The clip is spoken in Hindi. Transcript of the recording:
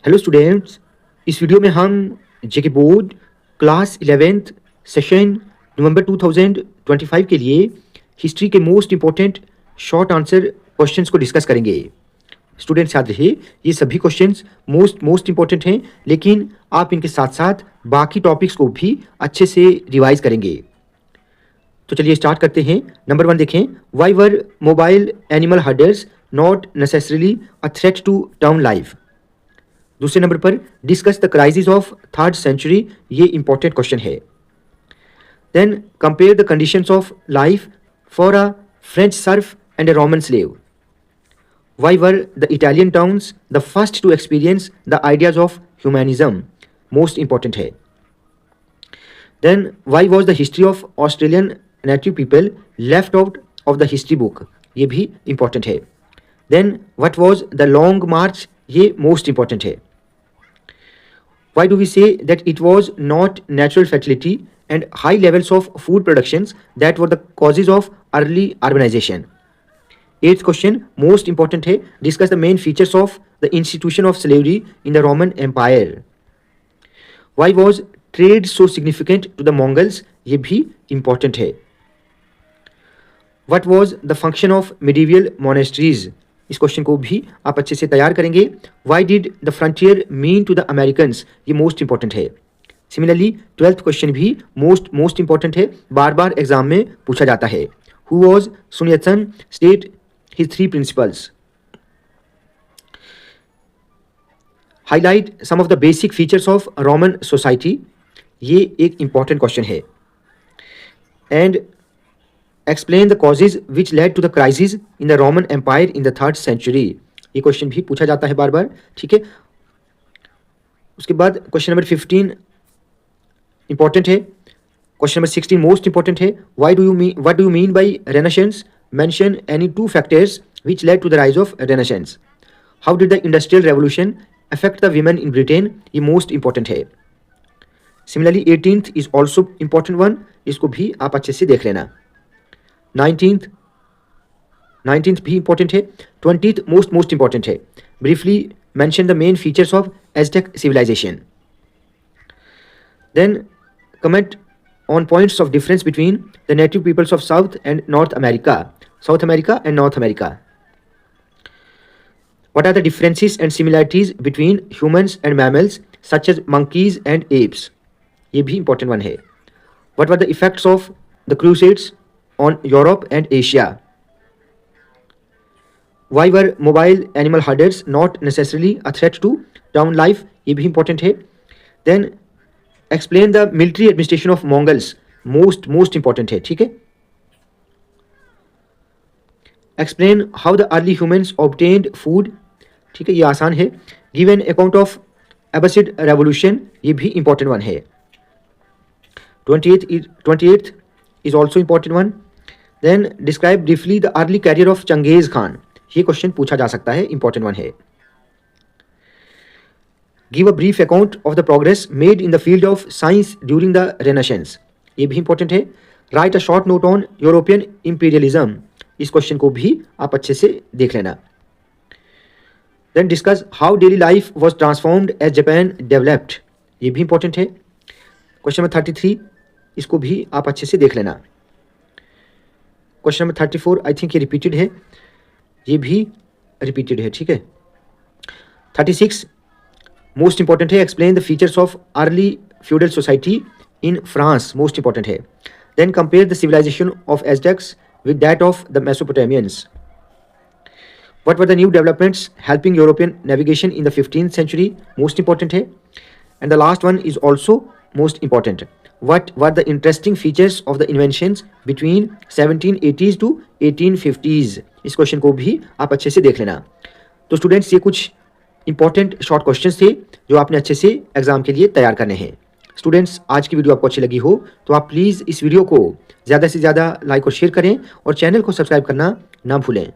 हेलो स्टूडेंट्स, इस वीडियो में हम जेके बोर्ड क्लास 11th सेशन नवंबर 2025 के लिए हिस्ट्री के most important short answer questions को डिस्कस करेंगे। स्टूडेंट्स याद रहे ये सभी क्वेश्चंस मोस्ट इंपॉर्टेंट हैं, लेकिन आप इनके साथ साथ बाकी टॉपिक्स को भी अच्छे से रिवाइज करेंगे। तो चलिए स्टार्ट करते हैं। नंबर 1 देखें, why were mobile animal herders not necessarily a threat to town life. दूसरे नंबर पर discuss the crisis of 3rd century, ये इंपॉर्टेंट क्वेश्चन है। Then compare the conditions of life for a French serf and a Roman slave. Why were the Italian towns the first to experience the ideas of humanism, most important है। Then why was the history of Australian native people left out of the history book, ये भी इंपॉर्टेंट है। Then what was the long march, ये मोस्ट इंपॉर्टेंट है। Why do we say that it was not natural fertility and high levels of food productions that were the causes of early urbanization? 8th question, most important है, discuss the main features of the institution of slavery in the Roman Empire. Why was trade so significant to the Mongols? ये भी important है। What was the function of medieval monasteries? इस क्वेश्चन को भी आप अच्छे से तैयार करेंगे। Why did the frontier mean to the Americans, ये मोस्ट इंपॉर्टेंट है। सिमिलरली 12th क्वेश्चन भी मोस्ट इंपॉर्टेंट है, बार बार एग्जाम में पूछा जाता है। Who was Sun Yat sen, state his 3 principles. Highlight some of the basic features of Roman society, ये एक इंपॉर्टेंट क्वेश्चन है। And explain the causes which led to the crisis in the Roman empire in the 3rd century, ये क्वेश्चन भी पूछा जाता है बार बार, ठीक है। उसके बाद क्वेश्चन नंबर 15 इंपॉर्टेंट है। क्वेश्चन नंबर 16 मोस्ट इंपॉर्टेंट है। What do you mean by renaissance, mention any 2 factors which led to the rise of renaissance. How did the industrial revolution affect the women in Britain, ये मोस्ट इंपॉर्टेंट है। Similarly 18th is also important one, इसको भी आप अच्छे से देख लेना। 19th भी इंपॉर्टेंट है। 20th मोस्ट इंपॉर्टेंट है। Briefly mention the main features of Aztec civilisation. Then comment on points of difference between the native peoples of South and North America and North America. What are the differences and similarities between humans and mammals such as monkeys and apes, ये भी इंपॉर्टेंट वन है। What were the effects of the crusades on Europe and Asia? Why were mobile animal herders not necessarily a threat to town life? ये भी important है। Then explain the military administration of Mongols, most important है, ठीक है। Explain how the early humans obtained food, ठीक है, ये आसान है। Give an account of Abbasid revolution, ये भी important one है। 28th is also important one. Then describe briefly the early career of Genghis Khan, ये क्वेश्चन पूछा जा सकता है, इंपॉर्टेंट वन है। Give a brief account of the progress made in the field of science during the Renaissance, ये भी इंपॉर्टेंट है। Write a short note on European imperialism, इस क्वेश्चन को भी आप अच्छे से देख लेना। Then discuss how daily life was transformed as Japan developed, ये भी इंपॉर्टेंट है। क्वेश्चन नंबर 33, इसको भी आप अच्छे से देख लेना। क्वेश्चन नंबर 34 आई थिंक ये रिपीटेड है, ये भी रिपीटेड है, ठीक है। 36 मोस्ट इंपॉर्टेंट है। Explain the features of early feudal society in France, most important है। Then compare the civilisation of Aztecs with that of the Mesopotamians. What were the new developments helping European navigation in the 15th century, most important है। And the last one is also most important. What were the interesting features of the inventions between 1780s to 1850s? इस क्वेश्चन को भी आप अच्छे से देख लेना। तो स्टूडेंट्स, ये कुछ इंपॉर्टेंट शॉर्ट क्वेश्चंस थे जो आपने अच्छे से एग्जाम के लिए तैयार करने हैं। स्टूडेंट्स, आज की वीडियो आपको अच्छी लगी हो तो आप प्लीज़ इस वीडियो को ज़्यादा से ज़्यादा लाइक और शेयर करें और चैनल को सब्सक्राइब करना ना भूलें।